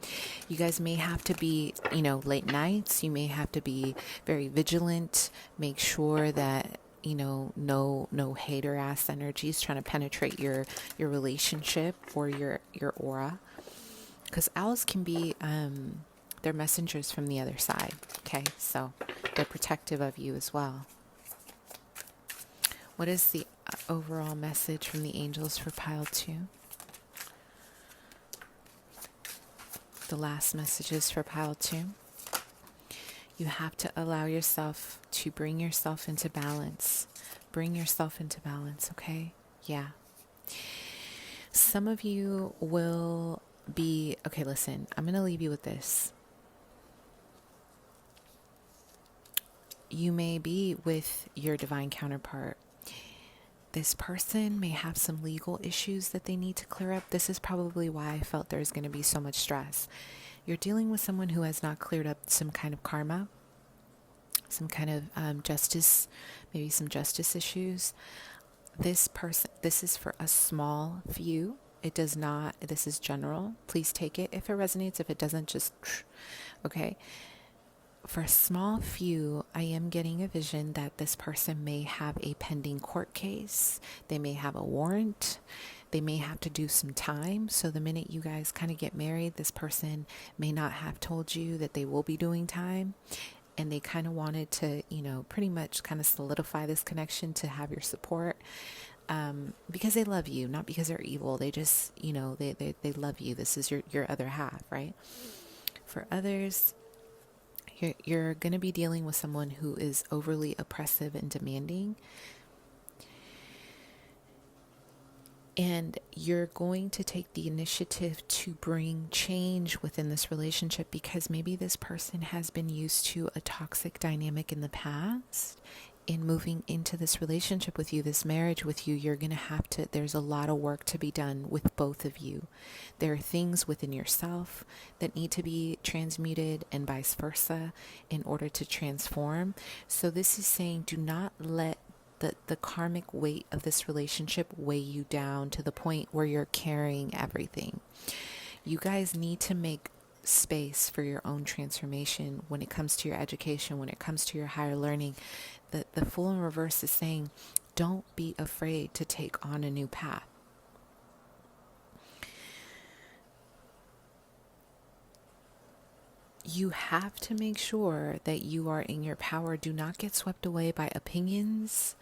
You guys may have to be, late nights. You may have to be very vigilant. Make sure that, no hater ass energies trying to penetrate your relationship or your aura. Because owls can be, they're messengers from the other side. Okay, so they're protective of you as well. What is the overall message from the angels for pile 2? The last messages for pile 2. You have to allow yourself to bring yourself into balance. Bring yourself into balance, okay? Yeah. Some of you will be, okay, listen, I'm going to leave you with this. You may be with your divine counterpart. This person may have some legal issues that they need to clear up. This is probably why I felt there's going to be so much stress. You're dealing with someone who has not cleared up some kind of karma, some kind of justice, maybe some justice issues. This is for a small few. It does not, this is general. Please take it if it resonates. If it doesn't, just, okay. For a small few, I am getting a vision that this person may have a pending court case. They may have a warrant. They may have to do some time. So the minute you guys kind of get married, this person may not have told you that they will be doing time. And they kind of wanted to, pretty much kind of solidify this connection to have your support. Because they love you, not because they're evil. They just, they love you. This is your other half, right? For others, you're going to be dealing with someone who is overly oppressive and demanding. And you're going to take the initiative to bring change within this relationship because maybe this person has been used to a toxic dynamic in the past. In moving into this relationship with you, this marriage with you, you're going to have to, there's a lot of work to be done with both of you. There are things within yourself that need to be transmuted and vice versa in order to transform. So this is saying, do not let the karmic weight of this relationship weigh you down to the point where you're carrying everything. You guys need to make space for your own transformation when it comes to your education, when it comes to your higher learning. The Fool in Reverse is saying, don't be afraid to take on a new path. You have to make sure that you are in your power. Do not get swept away by opinions,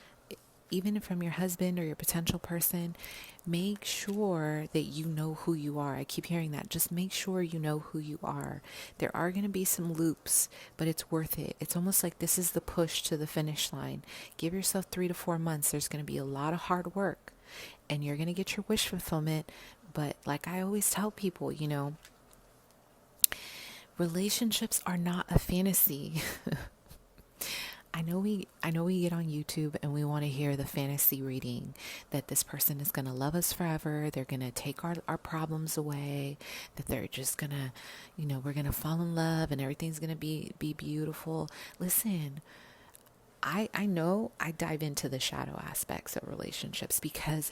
even from your husband or your potential person. Make sure that you know who you are. I keep hearing that. Just make sure you know who you are. There are going to be some loops, but it's worth it. It's almost like this is the push to the finish line. Give yourself 3 to 4 months. There's going to be a lot of hard work, and you're going to get your wish fulfillment. But like I always tell people, relationships are not a fantasy. I know we get on YouTube and we want to hear the fantasy reading that this person is going to love us forever. They're going to take our problems away, that they're just going to, we're going to fall in love and everything's going to be beautiful. Listen, I know I dive into the shadow aspects of relationships because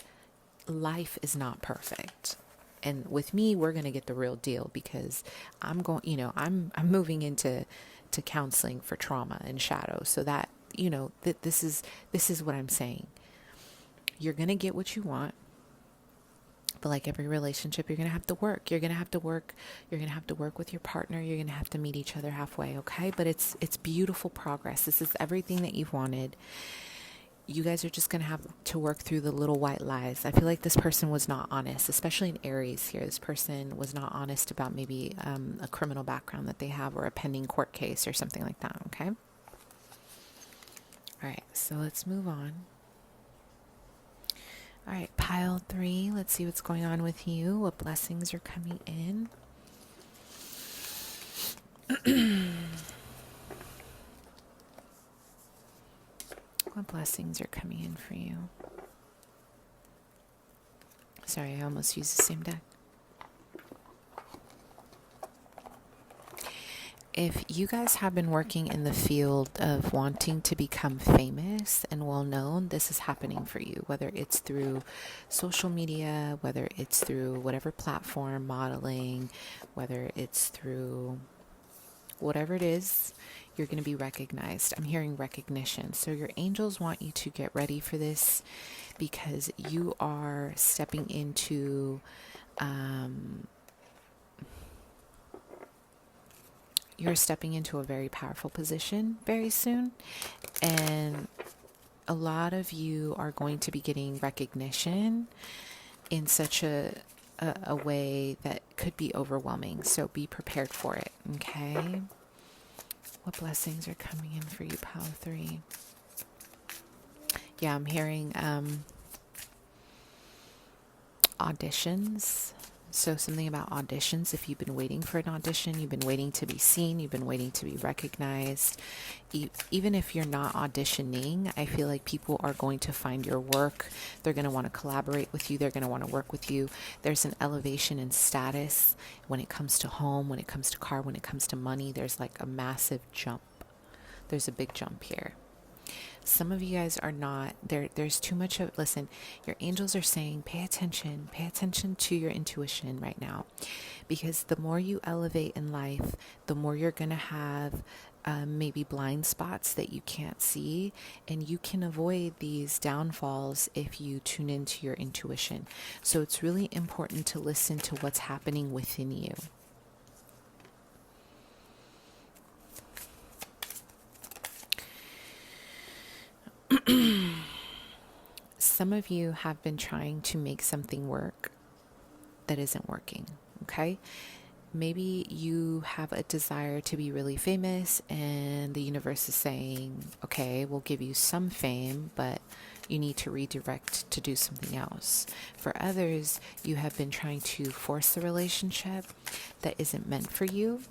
life is not perfect. And with me, we're going to get the real deal because I'm moving into counseling for trauma and shadow. So that, this is what I'm saying. You're going to get what you want. But like every relationship, you're going to have to work. You're going to have to work. You're going to have to work with your partner. You're going to have to meet each other halfway. Okay. But it's beautiful progress. This is everything that you've wanted. You guys are just going to have to work through the little white lies. I feel like this person was not honest, especially in Aries here. This person was not honest about maybe a criminal background that they have or a pending court case or something like that, okay? All right, so let's move on. All right, pile 3. Let's see what's going on with you. What blessings are coming in? What blessings are coming in for you? Sorry, I almost used the same deck. If you guys have been working in the field of wanting to become famous and well known, this is happening for you, whether it's through social media, whether it's through whatever platform, modeling, whether it's through whatever it is, you're going to be recognized. I'm hearing recognition. So your angels want you to get ready for this because you are stepping into a very powerful position very soon. And a lot of you are going to be getting recognition in such a way that could be overwhelming. So be prepared for it, okay? What blessings are coming in for you, pile 3? Yeah, I'm hearing auditions. So something about auditions. If you've been waiting for an audition, you've been waiting to be seen, you've been waiting to be recognized. Even if you're not auditioning, I feel like people are going to find your work. They're going to want to collaborate with you. They're going to want to work with you. There's an elevation in status when it comes to home, when it comes to car, when it comes to money. There's like a massive jump. There's a big jump here. Some of you guys are not there. There's too much of, listen, your angels are saying, pay attention to your intuition right now, because the more you elevate in life, the more you're going to have maybe blind spots that you can't see, and you can avoid these downfalls if you tune into your intuition. So it's really important to listen to what's happening within you. Some of you have been trying to make something work that isn't working, okay? Maybe you have a desire to be really famous and the universe is saying, okay, we'll give you some fame, but you need to redirect to do something else. For others, you have been trying to force a relationship that isn't meant for you.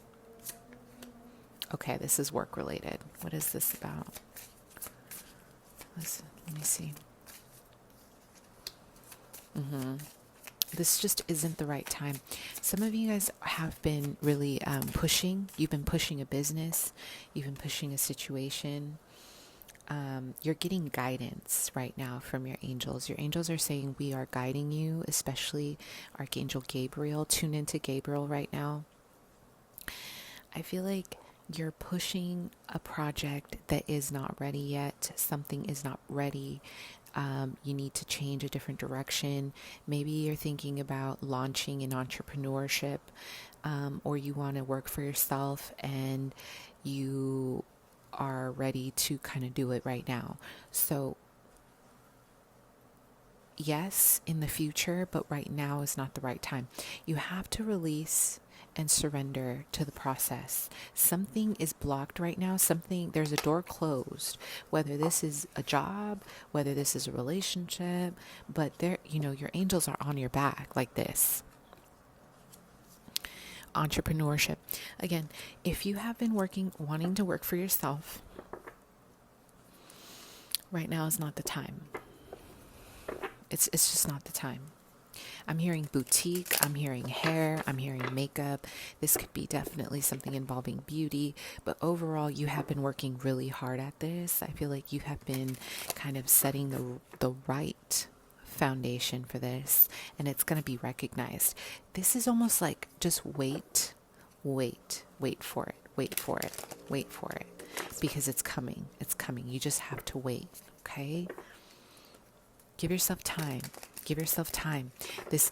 Okay, this is work related. What is this about? Let me see. This just isn't the right time. Some of you guys have been really pushing. You've been pushing a business. You've been pushing a situation. You're getting guidance right now from your angels. Your angels are saying we are guiding you, especially Archangel Gabriel. Tune into Gabriel right now. I feel like you're pushing a project that is not ready yet. Something is not ready. You need to change a different direction. Maybe you're thinking about launching an entrepreneurship, or you want to work for yourself and you are ready to kind of do it right now. So yes, in the future, but right now is not the right time. You have to release and surrender to the process. Something is blocked right now. There's a door closed, whether this is a job, whether this is a relationship, but your angels are on your back like this. Entrepreneurship. Again, if you have been wanting to work for yourself, right now is not the time. It's just not the time. I'm hearing boutique, I'm hearing hair, I'm hearing makeup. This could be definitely something involving beauty, but overall you have been working really hard at this. I feel like you have been kind of setting the right foundation for this, and it's going to be recognized. This is almost like just wait for it, wait for it, because it's coming. You just have to wait, okay? Give yourself time.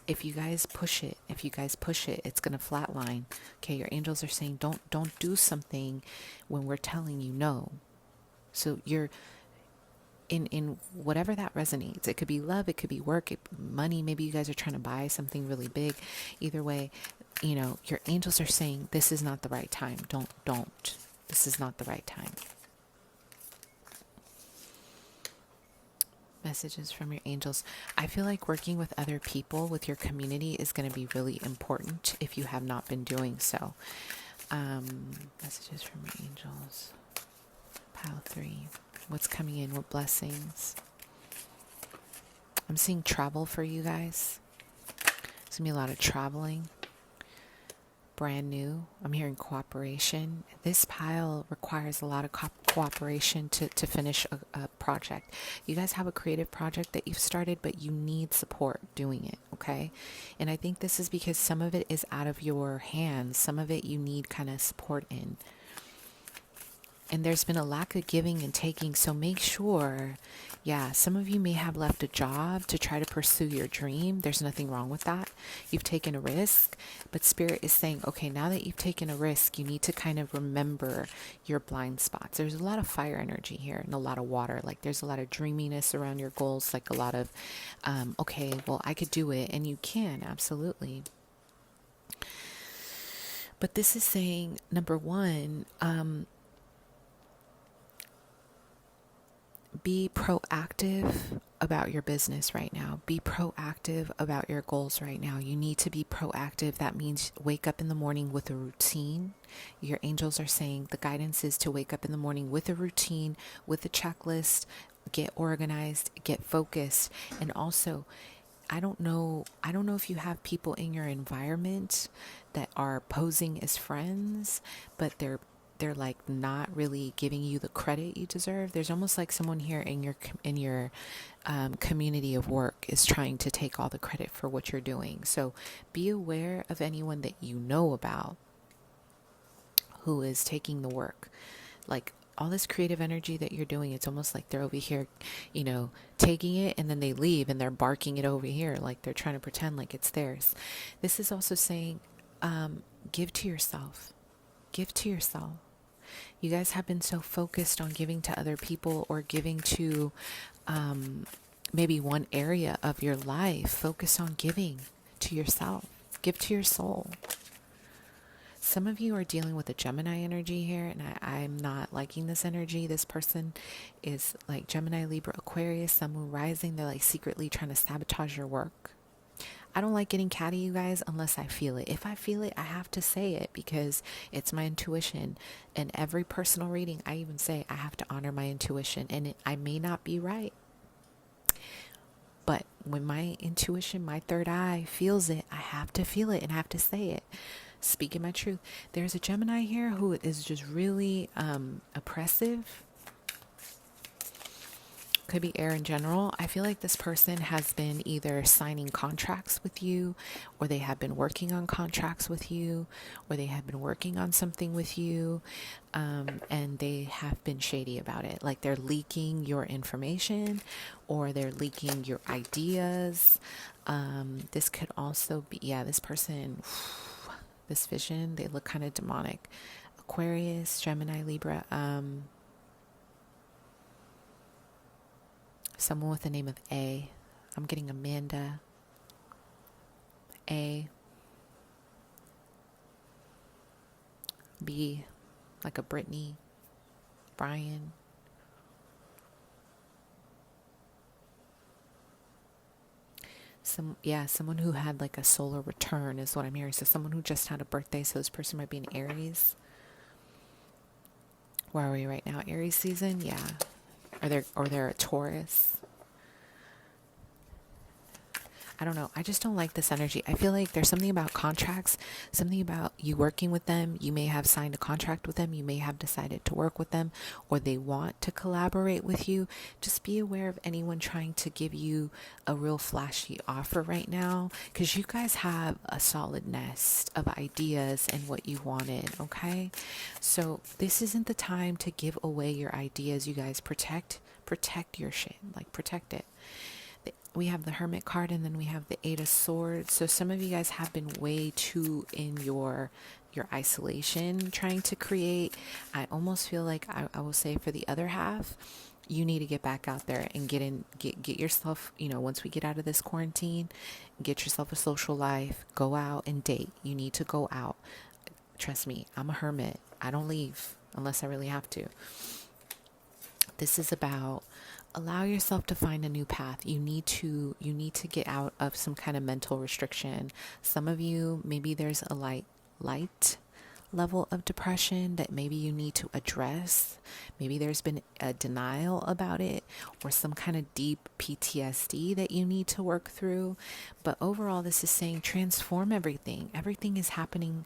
If you guys push it, it's going to flatline. Okay, your angels are saying don't do something when we're telling you no. So you're in whatever that resonates. It could be love, it could be work, money. Maybe you guys are trying to buy something really big. Either way, your angels are saying this is not the right time. Don't. This is not the right time. Messages from your angels. I feel like working with other people, with your community, is going to be really important if you have not been doing so. Messages from your angels. Pile 3. What's coming in? What blessings? I'm seeing travel for you guys. There's going to be a lot of traveling. Brand new. I'm hearing cooperation. This pile requires a lot of cooperation to finish a project. You guys have a creative project that you've started, but you need support doing it, okay? And I think this is because some of it is out of your hands. Some of it you need kind of support in. And there's been a lack of giving and taking, so make sure, some of you may have left a job to try to pursue your dream. There's nothing wrong with that. You've taken a risk, but Spirit is saying, okay, now that you've taken a risk, you need to kind of remember your blind spots. There's a lot of fire energy here and a lot of water. Like there's a lot of dreaminess around your goals, like a lot of, okay, well, I could do it, and you can, absolutely. But this is saying, number one, be proactive about your business right now. Be proactive about your goals right now. You need to be proactive. That means wake up in the morning with a routine. Your angels are saying the guidance is to wake up in the morning with a routine, with a checklist, get organized, get focused. And also, I don't know if you have people in your environment that are posing as friends, but they're like not really giving you the credit you deserve. There's almost like someone here in your community of work is trying to take all the credit for what you're doing. So be aware of anyone that you know about who is taking the work. Like all this creative energy that you're doing, it's almost like they're over here, taking it, and then they leave and they're barking it over here like they're trying to pretend like it's theirs. This is also saying, give to yourself. Give to yourself. You guys have been so focused on giving to other people or giving to maybe one area of your life. Focus on giving to yourself. Give to your soul. Some of you are dealing with a Gemini energy here, and I'm not liking this energy. This person is like Gemini, Libra, Aquarius, Sun, Moon, Rising. They're like secretly trying to sabotage your work. I don't like getting catty, you guys, unless I feel it. If I feel it, I have to say it because it's my intuition. And every personal reading, I even say I have to honor my intuition. And I may not be right. But when my intuition, my third eye feels it, I have to feel it and I have to say it. Speaking my truth. There's a Gemini here who is just really oppressive. could be air in general. I feel like this person has been either signing contracts with you, or they have been working on contracts with you, or they have been working on something with you, and they have been shady about it. Like they're leaking your information, or they're leaking your ideas. This could also be, yeah, this person, this vision, they look kind of demonic. Aquarius, Gemini, Libra, someone with the name of A. I'm getting Amanda, A, B, like a Brittany, Brian. Someone who had like a solar return is what I'm hearing. So someone who just had a birthday. So this person might be an Aries. Where are we right now? Aries season? Yeah. Or they're a Taurus. I don't know. I just don't like this energy. I feel like there's something about contracts, something about you working with them. You may have signed a contract with them. You may have decided to work with them, or they want to collaborate with you. Just be aware of anyone trying to give you a real flashy offer right now, because you guys have a solid nest of ideas and what you wanted. Okay. So this isn't the time to give away your ideas. You guys protect your shit, like protect it. We have the Hermit card, and then we have the Eight of Swords. So some of you guys have been way too in your isolation trying to create. I almost feel like I will say for the other half, you need to get back out there and get yourself, once we get out of this quarantine, get yourself a social life, go out and date. You need to go out. Trust me, I'm a hermit. I don't leave unless I really have to. This is about allow yourself to find a new path. You need to get out of some kind of mental restriction. Some of you, maybe there's a light level of depression that maybe you need to address. Maybe there's been a denial about it, or some kind of deep PTSD that you need to work through. But overall, this is saying transform everything. Everything is happening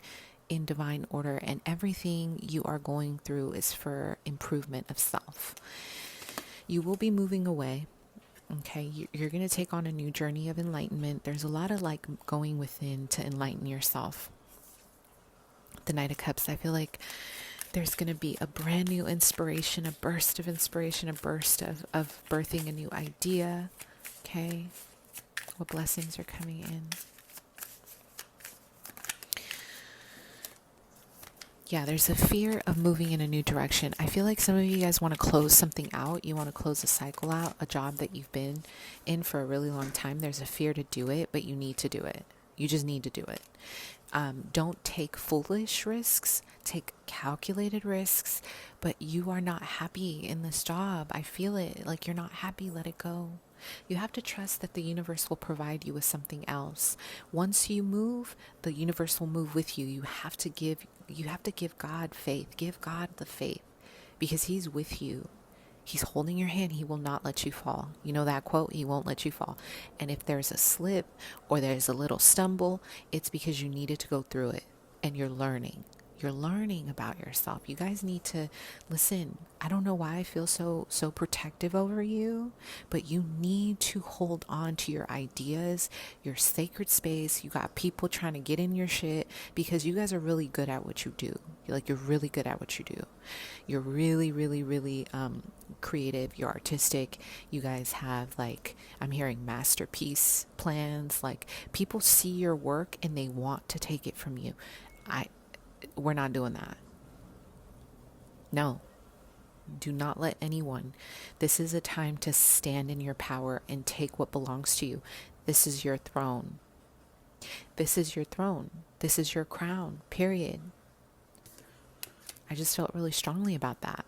in divine order, and everything you are going through is for improvement of self. You will be moving away. Okay, you're going to take on a new journey of enlightenment. There's a lot of like going within to enlighten yourself. The Knight of Cups, I feel like there's going to be a brand new inspiration, a burst of inspiration, a burst of birthing a new idea. Okay, what blessings are coming in? Yeah, there's a fear of moving in a new direction. I feel like some of you guys want to close something out. You want to close a cycle out, a job that you've been in for a really long time. There's a fear to do it, but you need to do it. You just need to do it. Don't take foolish risks. Take calculated risks, but you are not happy in this job. I feel it. Like you're not happy. Let it go. You have to trust that the universe will provide you with something else. Once you move, the universe will move with you. You have to give God faith. Give God the faith, because He's with you. He's holding your hand. He will not let you fall. You know that quote? He won't let you fall. And if there's a slip or there's a little stumble, it's because you needed to go through it, and you're learning. You're learning about yourself. You guys need to listen. I don't know why I feel so protective over you, but you need to hold on to your ideas, your sacred space. You got people trying to get in your shit because you guys are really good at what you do. You're really good at what you do. You're really, really, really creative. You're artistic. You guys have, like, I'm hearing masterpiece plans. Like, people see your work and they want to take it from you. We're not doing that. No. Do not let anyone. This is a time to stand in your power and take what belongs to you. This is your throne. This is your throne. This is your crown, period. I just felt really strongly about that.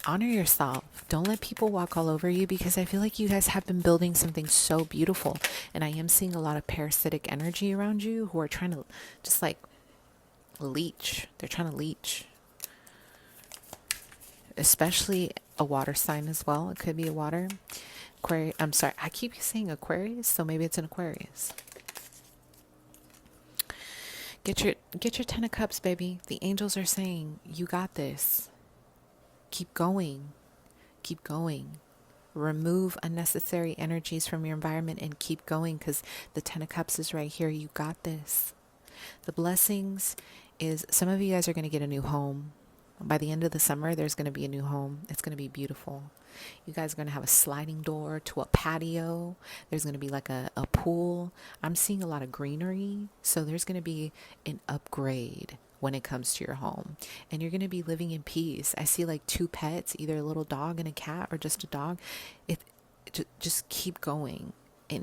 Honor yourself. Don't let people walk all over you, because I feel like you guys have been building something so beautiful. And I am seeing a lot of parasitic energy around you who are trying to just like leech. They're trying to leech. Especially a water sign as well. It could be a water. Aquarius. I'm sorry. I keep saying Aquarius, so maybe it's an Aquarius. Get your 10 of Cups, baby. The angels are saying, you got this. Keep going. keep going. Remove unnecessary energies from your environment and keep going, because the 10 of Cups is right here. You got this. The blessings is some of you guys are going to get a new home. By the end of the summer, there's going to be a new home. It's going to be beautiful. You guys are going to have a sliding door to a patio. There's going to be like a pool. I'm seeing a lot of greenery. So there's going to be an upgrade when it comes to your home. And you're going to be living in peace. I see like 2 pets, either a little dog and a cat or just a dog. Just keep going.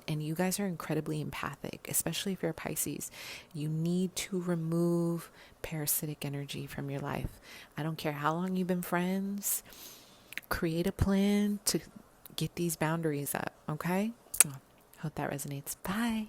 And you guys are incredibly empathic, especially if you're a Pisces. You need to remove parasitic energy from your life. I don't care how long you've been friends. Create a plan to get these boundaries up, okay? Hope that resonates. Bye.